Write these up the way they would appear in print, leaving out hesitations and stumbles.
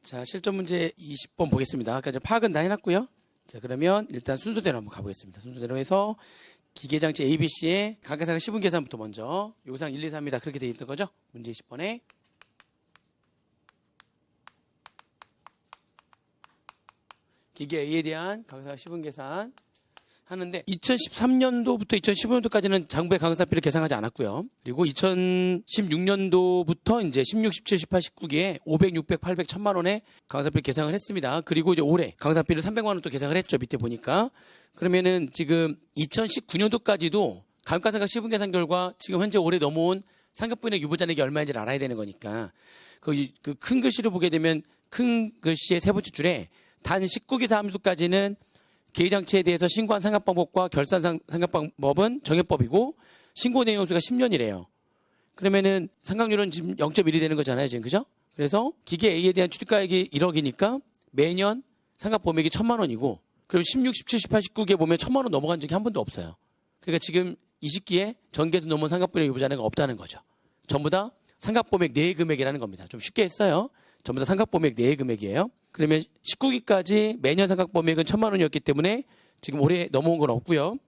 자, 실전 문제 20번 보겠습니다. 아까 이제 파악은 다 해놨고요. 자, 그러면 일단 순서대로 한번 가보겠습니다. 순서대로 해서 기계장치 ABC의 각각의 시분 계산부터 먼저 요상 1, 2, 3이다 그렇게 돼 있는 거죠. 문제 20번에 기계 A에 대한 각각의 시분 계산 하는데 2013년도부터 2015년도까지는 장부의 강사비를 계산하지 않았고요. 그리고 2016년도부터 이제 16, 17, 18, 19기에 500, 600, 800, 1000만 원의 강사비를 계산을 했습니다. 그리고 이제 올해 강사비를 300만 원 또 계산을 했죠. 밑에 보니까. 그러면은 지금 2019년도까지도 감가상각 시분 계산 결과 지금 현재 올해 넘어온 상각분의 유보잔액이 얼마인지를 알아야 되는 거니까 그 큰 글씨를 보게 되면 큰 글씨의 세 번째 줄에 단 19기 사함수까지는 계획장치에 대해서 신고한 상각방법과 결산 상각방법은 정해법이고 신고 내용수가 10년이래요. 그러면은 상각률은 지금 0.1이 되는 거잖아요. 지금 그죠? 그래서 기계 A에 대한 취득가액이 1억이니까 매년 상각범액이 1000만 원이고 그럼 16, 17, 18, 19기에 보면 1000만 원 넘어간 적이 한 번도 없어요. 그러니까 지금 이 시기에 전개에서 넘은 상각분의 유보잔액은 없다는 거죠. 전부 다 상각범액 내의 금액이라는 겁니다. 좀 쉽게 했어요. 전부 다 상각범액 내의 금액이에요. 그러면 19기까지 매년 상각범액은 1000만 원이었기 때문에 지금 올해 넘어온 건 없고요.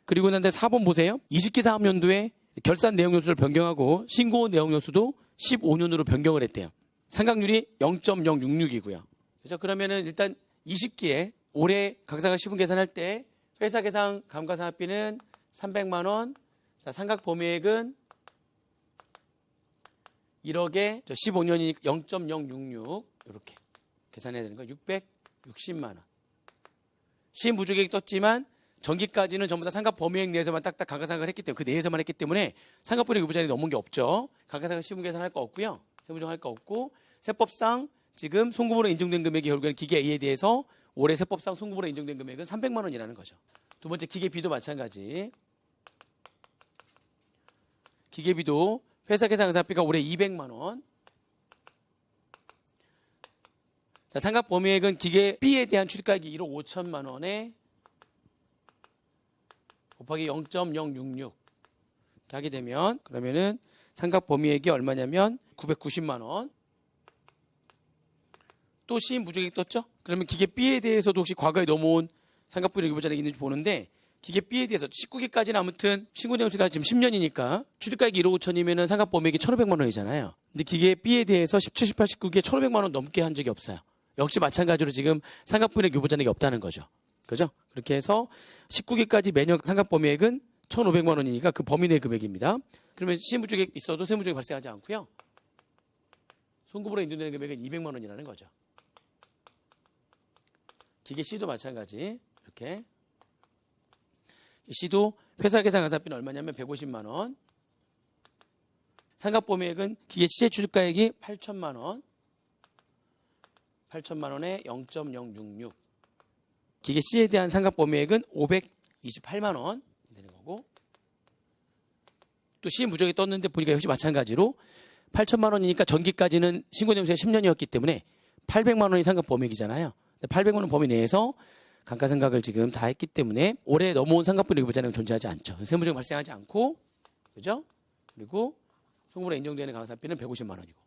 그리고 난데 4번 보세요. 20기 사업연도에 결산 내용 요수를 변경하고 신고 내용 요수도 15년으로 변경을 했대요. 상각률이 0.066이고요. 그렇죠? 그러면은 일단 20기에 올해 각사각 시분 계산할 때 회사 계상 감가상각비는 300만 원, 자, 상각범액은 1억에 15년이니까 0.066 이렇게 계산해야 되는 거 660만 원. 시부조객이 떴지만 전기까지는 전부 다 상각 범위액 내에서만 딱딱 감가상각을 했기 때문에 그 내에서만 했기 때문에 상각분의 유보잔액이 넘은 게 없죠. 감가상각 시분 계산할 거 없고요. 세무조정할 거 없고 세법상 지금 송금으로 인정된 금액이 결국에는 기계 A에 대해서 올해 세법상 송금으로 인정된 금액은 300만 원이라는 거죠. 두 번째 기계 B도 마찬가지. 기계 B도 회사 계상 의사비가 올해 200만 원. 자, 상각 범위액은 기계 B에 대한 취득가액이 1억 5천만 원에 곱하기 0.066 이렇게 하게 되면 그러면은 상각 범위액이 얼마냐면 990만 원. 또 시인 부족액 떴죠? 그러면 기계 B에 대해서도 혹시 과거에 넘어온 상각분의 유보잔액이 있는지 보는데 기계 B에 대해서 19기까지는 아무튼 신고 내용수가 지금 10년이니까 취득가액이 1억 5천이면 상각 범위액이 1,500만 원이잖아요. 근데 기계 B에 대해서 17, 18, 19기에 1,500만 원 넘게 한 적이 없어요. 역시 마찬가지로 지금 상각분의 유보잔액이 없다는 거죠. 그죠? 그렇게 해서 19기까지 매년 상각범위액은 1,500만 원이니까 그 범위 내 금액입니다. 그러면 시부족액 있어도 세무조정이 발생하지 않고요. 송금으로 인정되는 금액은 200만 원이라는 거죠. 기계 C도 마찬가지. 이렇게. C도 회사 계상 가사비는 얼마냐면 150만 원. 상각범위액은 기계 C의 취득가액이 8천만 원. 8천만 원에 0.066. 기계 C에 대한 상각범위액은 528만 원 되는 거고. 또 시인 부족이 떴는데 보니까 역시 마찬가지로 8천만 원이니까 전기까지는 신고내용수가 10년이었기 때문에 800만 원이 상각범위액이잖아요. 800만 원 범위 내에서 감가상각을 지금 다 했기 때문에 올해 넘어온 상각분의 유보잔액은 존재하지 않죠. 세무조정 발생하지 않고, 그죠? 그리고 송금으로 인정되는 강사비는 150만 원이고.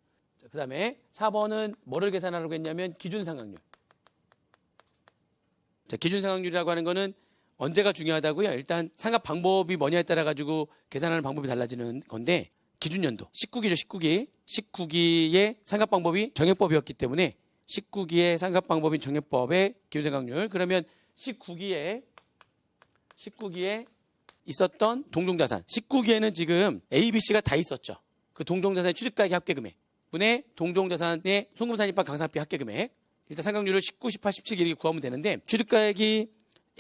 그 다음에 4번은 뭐를 계산하라고 했냐면 기준상각률. 자, 기준상각률이라고 하는 거는 언제가 중요하다고요? 일단 상각 방법이 뭐냐에 따라 가지고 계산하는 방법이 달라지는 건데 기준연도 19기죠. 19기. 19기의 상각 방법이 정액법이었기 때문에 19기의 상각 방법인 정액법의 기준상각률. 그러면 19기에 있었던 동종자산. 19기에는 지금 A, B, C가 다 있었죠. 그 동종자산의 취득가액의 합계금액 분의 동종자산의 송금산입한 강사비 합계금액. 일단 상각률을 19, 18, 17 이렇게 구하면 되는데 취득가액이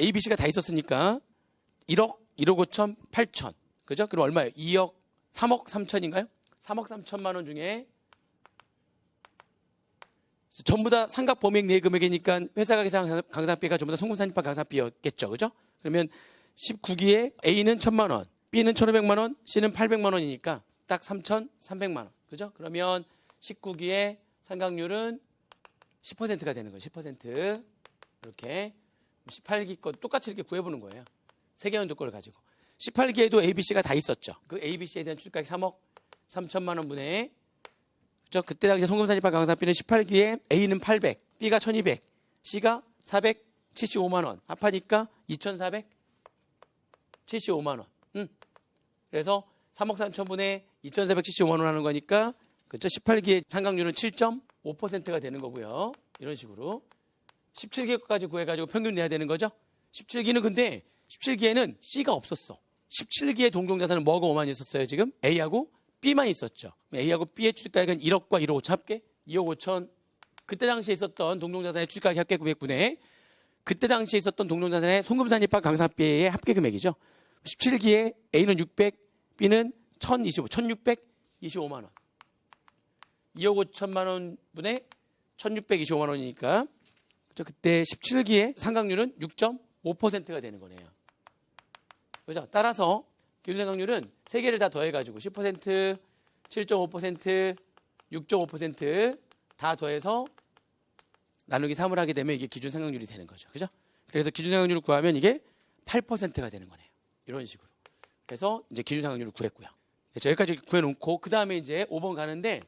A, B, C가 다 있었으니까 1억 5천, 8천. 그죠? 그럼 얼마예요? 2억, 3억 3천인가요? 3억 3천만 원 중에 전부 다 상각 범위액 내 금액이니까 회사가 계산 강사비가 전부 다 송금산입한 강사비였겠죠. 그죠? 그러면 19기에 A는 1,000만 원, B는 1,500만 원, C는 800만 원이니까 딱 3,300만 원. 그죠? 그러면 19기의 상각률은 10%가 되는 거예요. 10%. 이렇게 18기 거 똑같이 이렇게 구해보는 거예요. 세계연도 거를 가지고. 18기에도 A, B, C가 다 있었죠. 그 A, B, C에 대한 출가액 3억 3천만 원 분의 그죠? 그때 당시 송금산입한 강산비는 18기에 A는 800, B가 1200, C가 475만 원. 합하니까 2475만 원. 그래서 3억 3천분에 2475만 원 하는 거니까 그죠? 18기의 상각률은 7.5%가 되는 거고요. 이런 식으로 17기까지 구해가지고 평균 내야 되는 거죠. 17기는 근데 17기에는 C가 없었어. 17기의 동종자산은 뭐가 많이 있었어요? 지금 A하고 B만 있었죠. A하고 B의 취득가액은 1억과 1억 5천 합계 2억 5천. 그때 당시에 있었던 동종자산의 취득가액 합계 금액분에 그때 당시에 있었던 동종자산의 송금산입한 강산비의 합계 금액이죠. 17기에 A는 600, B는 1625만 원. 2억 5천만 원 분에 1625만 원이니까 그때 17기의 상각률은 6.5%가 되는 거네요. 그죠? 따라서 기준상각률은 세 개를 다 더해가지고 10%, 7.5%, 6.5% 다 더해서 나누기 3을 하게 되면 이게 기준상각률이 되는 거죠. 그죠? 그래서 기준상각률을 구하면 이게 8%가 되는 거네요. 이런 식으로. 그래서 이제 기준상각률을 구했고요. 여기까지 구해놓고 그 다음에 이제 5번 가는데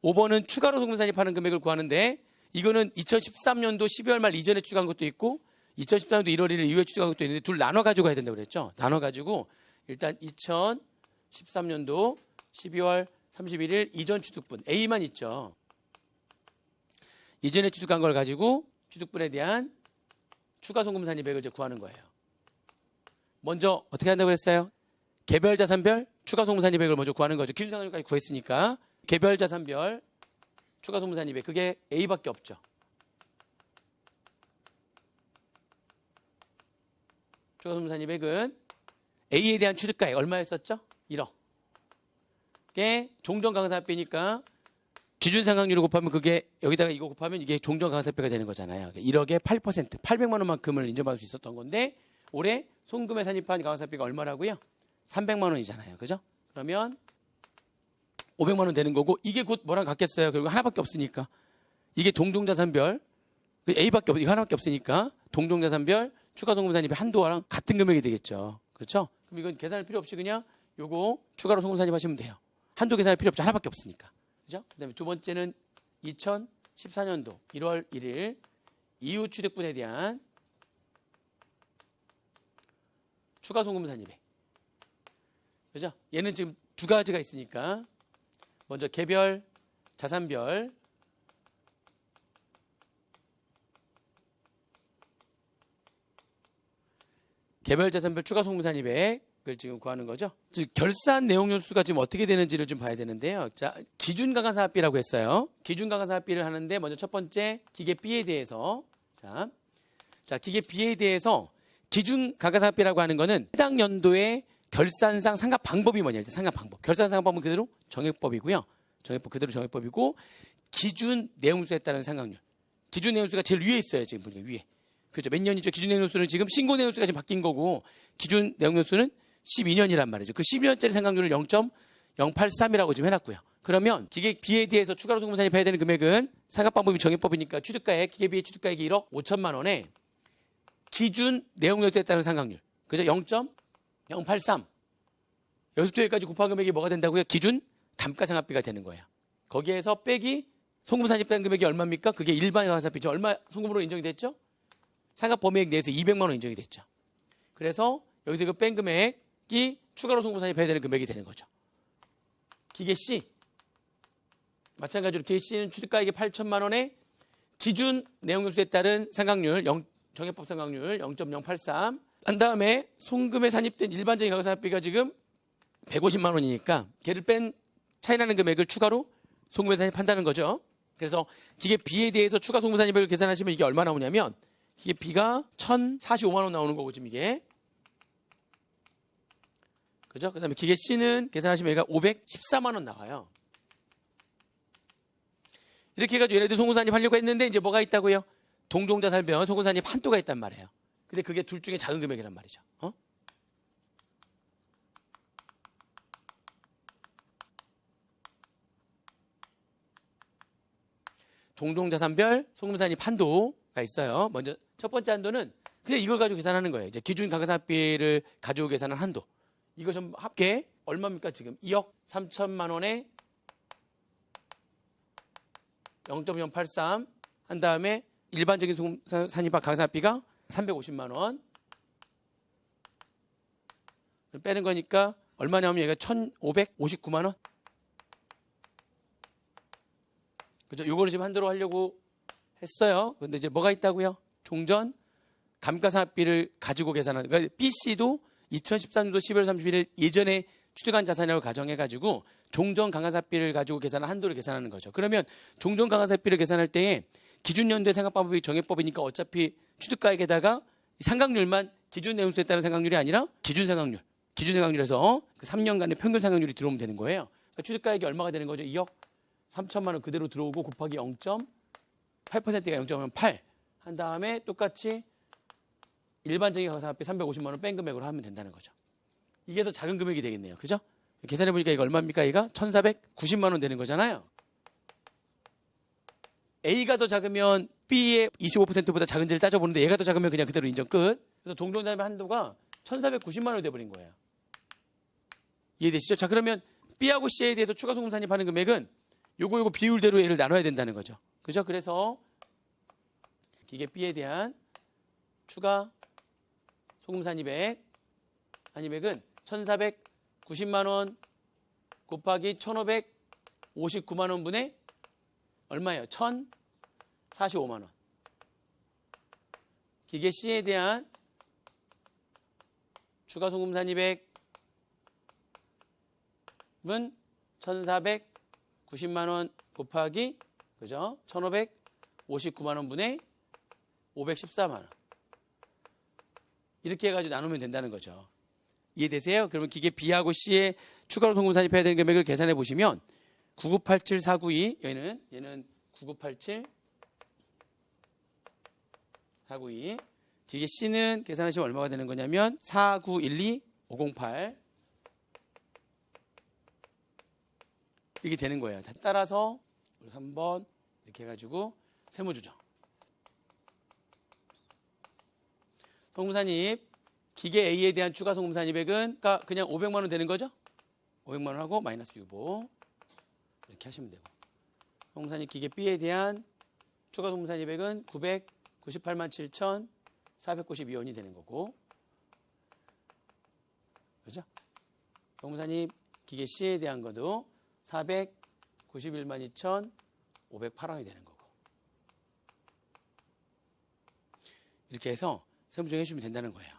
5번은 추가로 송금산입하는 금액을 구하는데 이거는 2013년도 12월 말 이전에 추가한 것도 있고 2014년도 1월 1일 이후에 추가한 것도 있는데 둘 나눠 가지고 해야 된다고 그랬죠. 나눠 가지고 일단 2013년도 12월 31일 이전 취득분 A만 있죠. 이전에 취득한 걸 가지고 취득분에 대한 추가 송금산입액을 이제 구하는 거예요. 먼저 어떻게 한다고 했어요? 개별 자산별 추가 송금산입액을 먼저 구하는 거죠. 기준상각률까지 구했으니까 개별 자산별 추가 송금산입액 그게 A밖에 없죠. 추가 송금산입액은 A에 대한 취득가액 얼마였었죠? 1억. 그게 종전강산비니까 기준상각률을 곱하면 그게 여기다가 이거 곱하면 이게 종전강산비가 되는 거잖아요. 1억에 8%, 800만 원만큼을 인정받을 수 있었던 건데 올해 송금에 산입한 강산비가 얼마라고요? 300만 원이잖아요. 그죠? 그러면 500만 원 되는 거고 이게 곧 뭐랑 같겠어요? 결국 하나밖에 없으니까. 이게 동종자산별 A밖에 이거 하나밖에 없으니까 동종자산별 추가 송금산입의 한도랑 같은 금액이 되겠죠. 그렇죠? 그럼 이건 계산할 필요 없이 그냥 요거 추가로 송금산입하시면 돼요. 한도 계산할 필요 없죠. 하나밖에 없으니까. 그죠? 그다음에 두 번째는 2014년도 1월 1일 이후 취득분에 대한 추가 송금산입액. 그죠? 얘는 지금 두 가지가 있으니까 먼저 개별, 자산별 개별 자산별 추가 송금산입액을 지금 구하는 거죠. 즉 결산 내용 요소가 지금 어떻게 되는지를 좀 봐야 되는데요. 자, 기준 가간사업비라고 했어요. 기준 가간사업비를 하는데 먼저 첫 번째 기계 B에 대해서 자 기계 B에 대해서 기준 가간사업비라고 하는 거는 해당 연도의 결산상 상각 방법이 뭐냐? 상각 방법. 결산상 방법은 그대로 정액법이고요. 정액법 그대로 정액법이고 기준 내용수에 따른 상각률. 기준 내용수가 제일 위에 있어요. 지금 보니까 위에. 그죠? 몇 년이죠? 기준 내용수는 지금 신고 내용수가 지금 바뀐 거고 기준 내용수는 12년이란 말이죠. 그 12년짜리 상각률을 0.083이라고 지금 해놨고요. 그러면 기계 B에 대해서 추가로 송금산입해야 되는 금액은 상각 방법이 정액법이니까 취득가액 기계 B의 취득가액이 1억 5천만 원에 기준 내용료수에 따른 상각률. 그죠? 0.083. 여기서부터 여기까지 곱한 금액이 뭐가 된다고요? 기준 감가상각비가 되는 거예요. 거기에서 빼기 송금산입된 금액이 얼마입니까? 그게 일반 가산비죠. 얼마 송금으로 인정이 됐죠? 상각 범위액 내에서 200만 원 인정이 됐죠. 그래서 여기서 그 뺀 금액이 추가로 송금산입해야 되는 금액이 되는 거죠. 기계 C. 마찬가지로 기계 C는 취득가액이 8천만 원에 기준 내용요소에 따른 상각률 정액법 상각률 0.083. 한 다음에 송금에 산입된 일반적인 가산비가 지금 150만 원이니까 걔를 뺀 차이나는 금액을 추가로 송금에 산입한다는 거죠. 그래서 기계 B에 대해서 추가 송금 산입액을 계산하시면 이게 얼마 나오냐면 기계 B가 1,045만 원 나오는 거고 지금 이게. 그죠? 그 다음에 기계 C는 계산하시면 얘가 514만 원 나와요. 이렇게 해가지고 얘네들 송금산입 하려고 했는데 이제 뭐가 있다고요? 동종자산별 송금산입 한도가 있단 말이에요. 근데 그게 둘 중에 작은 금액이란 말이죠. 동종자산별 송금산입 한도가 있어요. 먼저 첫 번째 한도는 그냥 이걸 가지고 계산하는 거예요. 이제 기준 가산비를 가지고 계산한 한도. 이거 좀 합계 얼마입니까? 지금 2억 3천만 원에 0.083 한 다음에 일반적인 소금 산입한 강산비가 350만 원 빼는 거니까 얼마 나오면 얘가 1,559만 원. 그죠? 요거를 지금 한도로 하려고 했어요. 근데 이제 뭐가 있다고요? 종전 감가상각비를 가지고 계산하는, 그러니까 BC도 2013년도 11월 31일 예전에 취득한 자산이라고 가정해가지고 종전 감가상각비를 가지고 계산한 한도를 계산하는 거죠. 그러면 종전 감가상각비를 계산할 때에 기준연도의 생각방법이 정액법이니까 어차피 취득가액에다가 상각률만 기준 내용수에 따른 상각률이 아니라 기준상각률에서 그 3년간의 평균 상각률이 들어오면 되는 거예요. 그러니까 취득가액이 얼마가 되는 거죠? 2억 3천만 원 그대로 들어오고 곱하기 0.8%가 0.8 한 다음에 똑같이 일반적인 감가상각비 350만 원 뺀 금액으로 하면 된다는 거죠. 이게 더 작은 금액이 되겠네요. 그죠? 계산해 보니까 이거 얼마입니까? 얘가 1,490만 원 되는 거잖아요. A가 더 작으면 B의 25%보다 작은지를 따져보는데 얘가 더 작으면 그냥 그대로 인정 끝. 그래서 동종자산의 한도가 1,490만 원이 돼버린 거예요. 이해되시죠? 자, 그러면 B하고 C에 대해서 추가 소금 산입하는 금액은 요거 비율대로 얘를 나눠야 된다는 거죠. 그죠? 그래서 이게 B에 대한 추가 소금 산입액은 1,490만 원 곱하기 1,559만 원 분의 얼마예요? 1,045만 원. 기계 C에 대한 추가 소금 산입액은 1,490만 원 곱하기 그죠? 1,559만 원 분의 514만 원. 이렇게 해가지고 나누면 된다는 거죠. 이해되세요? 그러면 기계 B하고 C에 추가로 소금 산입해야 되는 금액을 계산해 보시면 9987492 얘는 9987492 기계 C는 계산하시면 얼마가 되는 거냐면 4912508 이게 되는 거예요. 따라서 3번 이렇게 해가지고 세무조정 소금산입 기계 A에 대한 추가 소금산입액은 그냥 500만 원 되는 거죠? 500만 원 하고 마이너스 유보 이렇게 하시면 되고 소금산입 기계 B에 대한 추가 소금산입액은 998만 7,492원이 되는 거고 그죠? 소금산입 기계 C에 대한 것도 491만 2,508원이 되는 거고 이렇게 해서 세무조정 해주시면 된다는 거예요.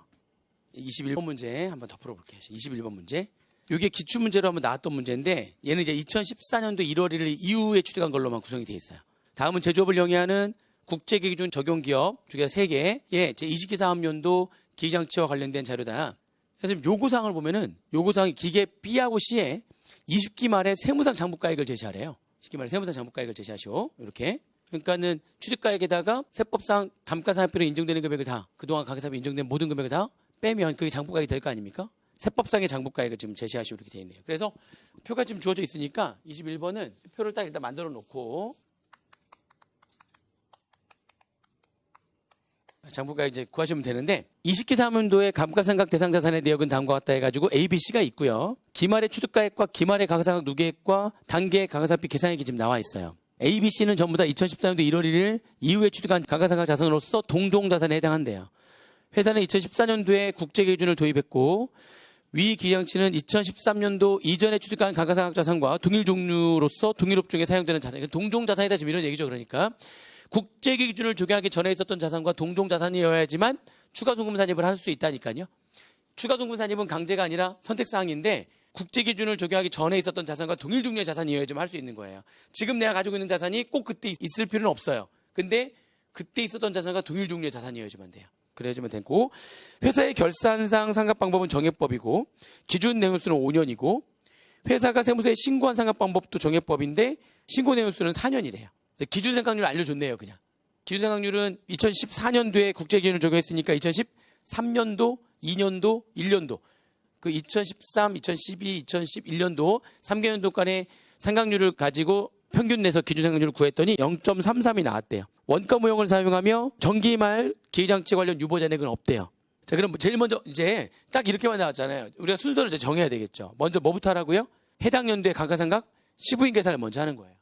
21번 문제 한번 더 풀어볼게요. 21번 문제. 이게 기출문제로 한번 나왔던 문제인데 얘는 이제 2014년도 1월 1일 이후에 취득한 걸로만 구성이 되어 있어요. 다음은 제조업을 영위하는 국제기준 적용기업 주기가 3개 제20기 사업연도 기기장치와 관련된 자료다. 그래서 요구사항을 보면은 요구사항이 기계 B하고 C에 20기 말에 세무상 장부가액을 제시하래요. 20기 말에 세무상 장부가액을 제시하시오. 이렇게. 그러니까는 취득가액에다가 세법상 감가상각비로 인정되는 금액을 다 그동안 가계사업에 인정된 모든 금액을 다 빼면 그게 장부가액이 될 거 아닙니까? 세법상의 장부가액을 지금 제시하시고 이렇게 되어 있네요. 그래서 표가 지금 주어져 있으니까 21번은 표를 딱 일단 만들어 놓고 장부가액 이제 구하시면 되는데 20기 사업연도의 감가상각 대상 자산의 내역은 다음과 같다 해가지고 A, B, C가 있고요. 기말의 취득가액과 기말의 가계상각 누계액과 단계의 가계상각비 계산액이 지금 나와 있어요. A, B, C는 전부 다 2014년도 1월 1일 이후에 취득한 가계상각 자산으로서 동종자산에 해당한대요. 회사는 2014년도에 국제기준을 도입했고 위 기장치는 2013년도 이전에 취득한 가계상각 자산과 동일 종류로서 동일 업종에 사용되는 자산, 동종자산이다 지금 이런 얘기죠. 그러니까 국제기준을 적용하기 전에 있었던 자산과 동종자산이어야지만 추가소금 산입을 할 수 있다니까요. 추가소금 산입은 강제가 아니라 선택사항인데 국제기준을 적용하기 전에 있었던 자산과 동일 종류의 자산이어야지만 할 수 있는 거예요. 지금 내가 가지고 있는 자산이 꼭 그때 있을 필요는 없어요. 근데 그때 있었던 자산과 동일 종류의 자산이어야지만 돼요. 그래야지만 되고 회사의 결산상 상각방법은 정액법이고 기준 내용수는 5년이고 회사가 세무서에 신고한 상각방법도 정액법인데 신고 내용수는 4년이래요. 기준 생각률 알려줬네요. 그냥 기준 생각률은 2014년도에 국제기준을 적용했으니까 2013년도, 2년도, 1년도 그 2013, 2012, 2011년도 3개년도간의 상각률을 가지고 평균 내서 기준 상각률을 구했더니 0.33이 나왔대요. 원가 모형을 사용하며 정기 말 기기장치 관련 유보 잔액은 없대요. 자, 그럼 제일 먼저 이제 딱 이렇게만 나왔잖아요. 우리가 순서를 이제 정해야 되겠죠. 먼저 뭐부터 하라고요? 해당 연도의 감가상각 시부인 계산을 먼저 하는 거예요.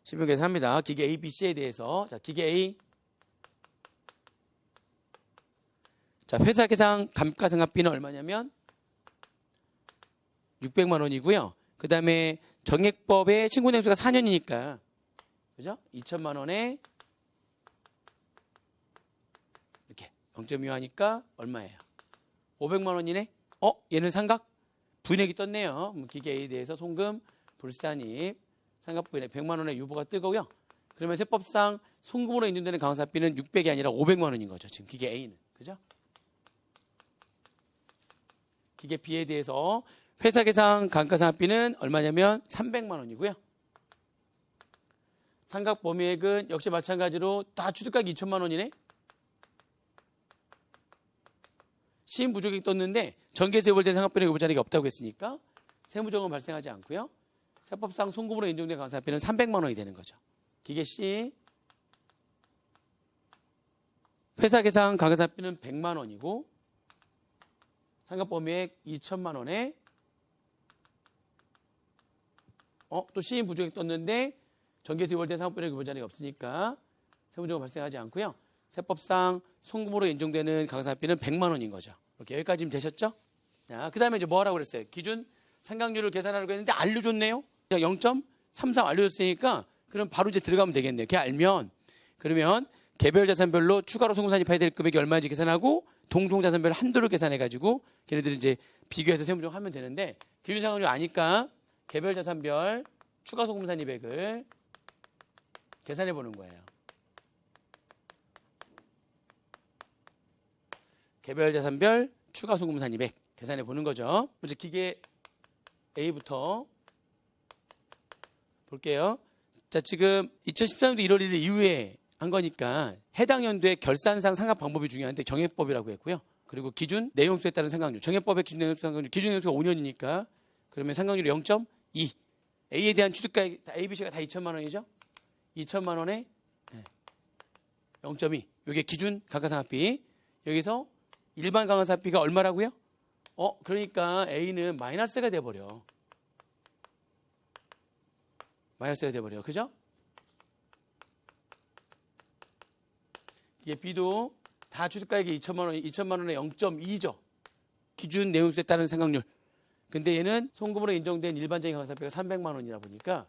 신분 계산합니다. 기계 A, B, C에 대해서. 자, 기계 A. 자, 회사 계상 감가상각비는 얼마냐면 600만 원이고요. 그 다음에 정액법의 신고年수가 4년이니까 그죠? 2천만 원에 이렇게 0.25 하니까 얼마예요? 500만 원이네? 얘는 상각 부인액이 떴네요. 기계 A에 대해서 송금, 불산입, 상각 부인액 100만 원의 유보가 뜨고요. 그러면 세법상 송금으로 인정되는 강사비는 600이 아니라 500만 원인 거죠. 지금 기계 A는. 그죠? 기계 B에 대해서 회사 계상 감가상각비는 얼마냐면 300만 원이고요. 상각 범위액은 역시 마찬가지로 다 취득가액 2천만 원이네. 시인 부족액이 떴는데 전개세월된 상각비는 유보 잔액이 없다고 했으니까 세무적은 발생하지 않고요. 세법상 송금으로 인정된 강사비는 300만 원이 되는 거죠. 기계 C 회사 계상 감가상각비는 100만 원이고 상각 범위액 2천만 원에 또 시인 부족액 떴는데 전개세 유월된 상각비는 유보 잔액이 없으니까 세무적은 발생하지 않고요. 세법상 송금으로 인정되는 강사비는 100만 원인 거죠. 이렇게 여기까지면 되셨죠? 자, 그 다음에 이제 뭐 하라고 그랬어요? 기준 상각률을 계산하려고 했는데 알려줬네요. 0.33 알려줬으니까 그럼 바로 이제 들어가면 되겠네요. 걔 알면 그러면 개별 자산별로 추가로 송금 산입해야 될 금액이 얼마인지 계산하고 동종 자산별 한도를 계산해가지고 걔네들이 이제 비교해서 세무적 하면 되는데 기준 상각률 아니까 개별 자산별 추가 송금 산입액을 계산해 보는 거예요. 개별 자산별 추가 송금 산입액 계산해 보는 거죠. 먼저 기계 A부터 볼게요. 자, 지금 2013년도 1월 1일 이후에 한 거니까 해당 연도의 결산상 상각 방법이 중요한데 정액법이라고 했고요. 그리고 기준 내용수에 따른 상각률. 정액법의 기준 내용수 상각률. 기준 내용수가 5년이니까 그러면 상각률이 0.2. A에 대한 취득가액 A, B, C가 다 2천만 원이죠. 2천만 원에 0.2. 이게 기준 감가상각비. 여기서 일반 감가상각비가 얼마라고요? 그러니까 A는 마이너스가 돼버려. 마이너스가 돼버려. 그죠? 이게 B도 다 취득가액이 2천만 원, 2천만 원에 0.2죠. 기준 내용수에 따른 상각률. 근데 얘는 송금으로 인정된 일반적인 감가상각비가 300만 원이라 보니까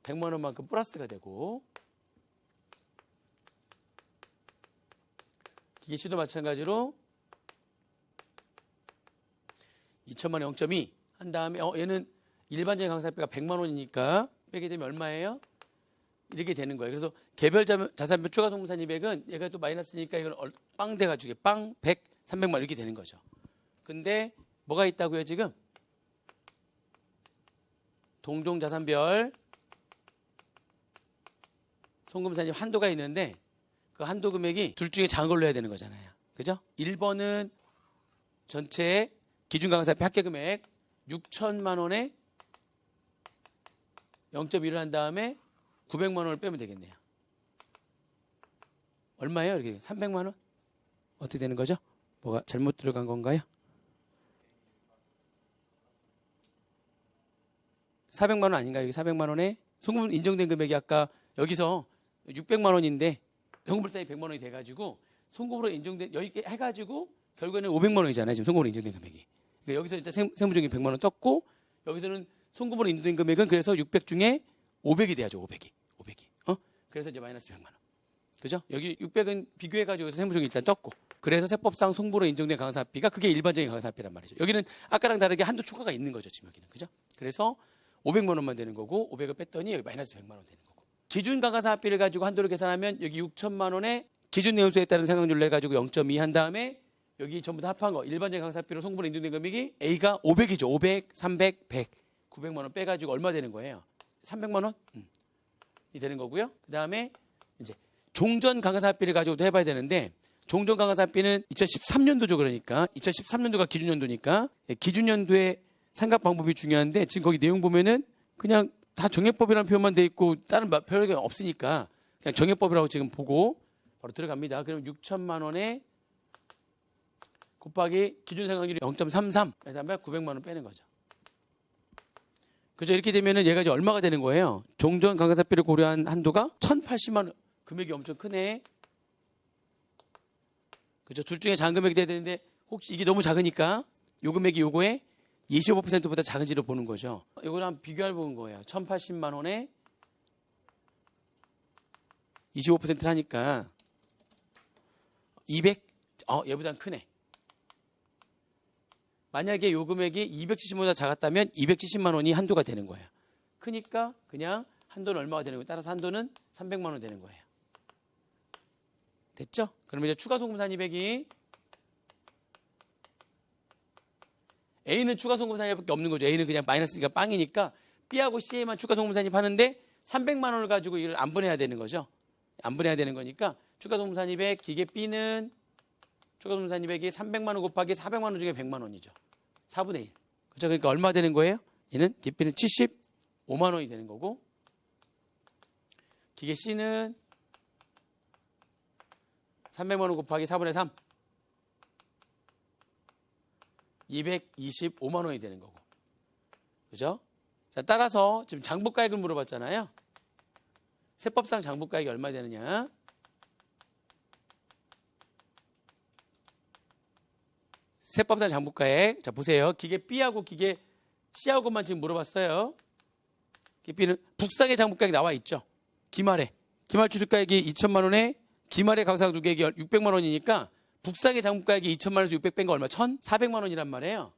100만 원만큼 플러스가 되고 기계 C도 마찬가지로 2천만 원 0.2 한 다음에 얘는 일반적인 감가상각비가 100만 원이니까 빼게 되면 얼마예요? 이렇게 되는 거예요. 그래서 개별 자산별 추가 송금 산입액은 얘가 또 마이너스니까 이걸 빵 돼가지고 빵 100, 300만 이렇게 되는 거죠. 근데 뭐가 있다고요 지금? 동종 자산별 송금 산입 한도가 있는데 그 한도 금액이 둘 중에 작은 걸로 해야 되는 거잖아요. 그죠? 1번은 전체 기준 감가상각비 합계 금액 6천만 원에 0.1을 한 다음에 900만 원을 빼면 되겠네요. 얼마예요? 이렇게 300만 원? 어떻게 되는 거죠? 뭐가 잘못 들어간 건가요? 400만 원 아닌가요? 여기 400만 원에 송금 인정된 금액이 아까 여기서 600만 원인데 송금불산이 100만 원이 돼가지고 송금으로 인정된 여기 해가지고 결국에는 500만 원이잖아요. 지금 송금으로 인정된 금액이. 그러니까 여기서 일단 세무적인 100만 원 떴고 여기서는 송금으로 인정된 금액은 그래서 600 중에 500이 돼야죠. 500이. 그래서 이제 마이너스 100만 원. 그죠? 여기 600은 비교해가지고 세무적인 일단 떴고 그래서 세법상 송금으로 인정된 강사비가 그게 일반적인 강사비란 말이죠. 여기는 아까랑 다르게 한도 초과가 있는 거죠. 지금 여기는. 그죠? 그래서 500만 원만 되는 거고 500을 뺐더니 여기 마이너스 100만 원 되는 거고 기준 강사비를 가지고 한도를 계산하면 여기 6천만 원에 기준 내용수에 따른 상각률을 해가지고 0.2 한 다음에 여기 전부 다 합한 거 일반적인 강사비로 송금으로 인정된 금액이 A가 500이죠. 500, 300, 100, 900만 원 빼가지고 얼마 되는 거예요? 300만 원? 이 되는 거고요. 그 다음에 이제 종전 강가상각비를 가지고도 해봐야 되는데 종전 강가상각비는 2013년도죠. 그러니까 2013년도가 기준연도니까 기준연도의 상각 방법이 중요한데 지금 거기 내용 보면은 그냥 다 정액법이라는 표현만 돼 있고 다른 별게 없으니까 그냥 정액법이라고 지금 보고 바로 들어갑니다. 그럼 6천만 원에 곱하기 기준 상각률이 0.33 그다음에 900만 원 빼는 거죠. 그죠? 이렇게 되면은 얘가 이제 얼마가 되는 거예요? 종전 강사비를 고려한 한도가 1,080만 원. 금액이 엄청 크네. 그죠? 둘 중에 작은 금액이 돼야 되는데 혹시 이게 너무 작으니까 요 금액이 요거에 25%보다 작은지를 보는 거죠. 이걸 한번 비교해 보는 거예요. 1,080만 원에 25%를 하니까 200, 얘보다는 크네. 만약에 요 금액이 270만 원보다 작았다면 270만 원이 한도가 되는 거예요. 크니까 그냥 한도는 얼마가 되는 거예요? 따라서 한도는 300만 원 되는 거예요. 됐죠? 그러면 이제 추가 송금 산입액이 A는 추가 송금 산입밖에 없는 거죠. A는 그냥 마이너스니까 빵이니까 B하고 C에만 추가 송금 산입하는데 300만 원을 가지고 이걸 안 분해야 되는 거죠. 안 분해야 되는 거니까 추가 송금 산입액 기계 B는 추가 송금 산입액이 300만 원 곱하기 400만 원 중에 100만 원이죠. 4분의 1. 그렇죠? 그러니까 얼마 되는 거예요? 얘는 기계 B는 75만 원이 되는 거고 기계 C는 300만 원 곱하기 4분의 3. 225만 원이 되는 거고. 그죠? 자, 따라서 지금 장부가액을 물어봤잖아요. 세법상 장부가액이 얼마 되느냐? 세법상 장부가액. 자, 보세요. 기계 B하고 기계 C하고만 지금 물어봤어요. 기계 B는 북상의 장부가액이 나와 있죠. 기말에. 기말 취득가액이 2천만 원에 기말의 강사학 두개액이 600만 원이니까 북상의 장부가액이 2천만 원에서 600 뺀 거 얼마? 1,400만 원이란 말이에요.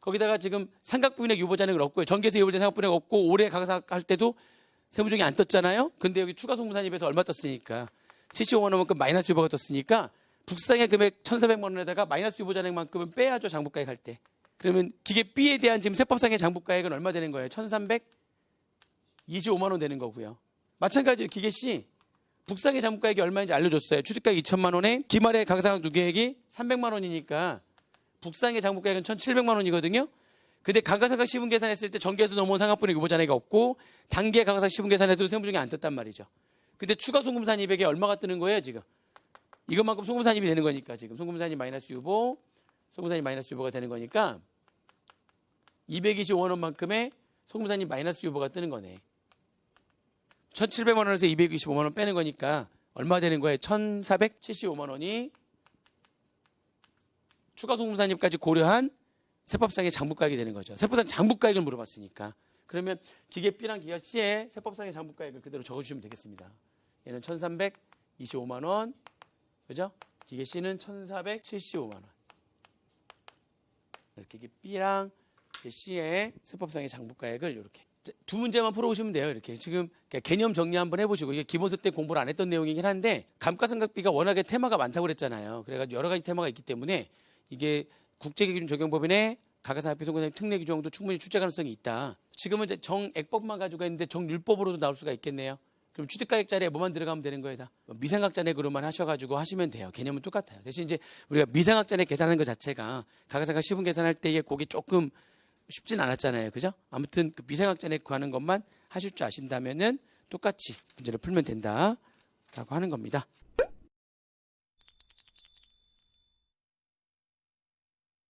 거기다가 지금 삼각부인액 유보잔액을 없고요. 전개세 유보잔액 삼각부인액 없고 올해 강사학 할 때도 세무정이 안 떴잖아요. 근데 여기 추가 송금 산입에서 얼마 떴으니까 75만 원만큼 마이너스 유보가 떴으니까 북상의 금액 1,400만 원에다가 마이너스 유보잔액만큼은 빼야죠. 장부가액 할 때. 그러면 기계 B에 대한 지금 세법상의 장부가액은 얼마 되는 거예요? 1,325만 원 되는 거고요. 마찬가지로 기계 C 북상의 장부가액이 얼마인지 알려줬어요. 취득가액 2천만 원에 기말의 강사학 두개액이 300만 원이니까 북상의 장부가액은 1,700만 원이거든요. 근데 강가상각 시분 계산했을 때 전개에서 넘어온 상각분의 유보잔액이 없고 단계 강가상각 시분 계산해도 세무정이 안 떴단 말이죠. 근데 추가 송금산입액이 얼마가 뜨는 거예요 지금? 이것만큼 송금산입이 되는 거니까 지금 송금산입 마이너스 유보, 송금산입 마이너스 유보가 되는 거니까 225만 원만큼의 송금산입 마이너스 유보가 뜨는 거네. 1,700만 원에서 225만 원 빼는 거니까 얼마 되는 거예요? 1,475만 원이 추가 송금산입까지 고려한 세법상의 장부가액이 되는 거죠. 세법상 장부가액을 물어봤으니까. 그러면 기계 B랑 기계 C의 세법상의 장부가액을 그대로 적어주시면 되겠습니다. 얘는 1,325만 원, 그죠? 기계 C는 1,475만 원. 이렇게 기계 B랑 기계 C의 세법상의 장부가액을 이렇게 두 문제만 풀어보시면 돼요. 이렇게 지금 개념 정리 한번 해보시고 이게 기본서 때 공부를 안 했던 내용이긴 한데 감가상각비가 워낙에 테마가 많다고 그랬잖아요. 그래가지고 여러 가지 테마가 있기 때문에 이게 국제기준 적용법인의 가가상각비 송금산입 특례 규정도 충분히 출제 가능성이 있다. 지금은 이제 정액법만 가지고 있는데 정율법으로도 나올 수가 있겠네요. 그럼 취득가액 자리에 뭐만 들어가면 되는 거예요, 다. 미생각 잔액으로만 하셔가지고 하시면 돼요. 개념은 똑같아요. 대신 이제 우리가 미생각 잔액 계산하는 것 자체가 가가상각 시분 계산할 때에 그게 조금 쉽진 않았잖아요. 그죠? 아무튼 그 미생각 잔액 구하는 것만 하실 줄 아신다면은 똑같이 문제를 풀면 된다라고 하는 겁니다.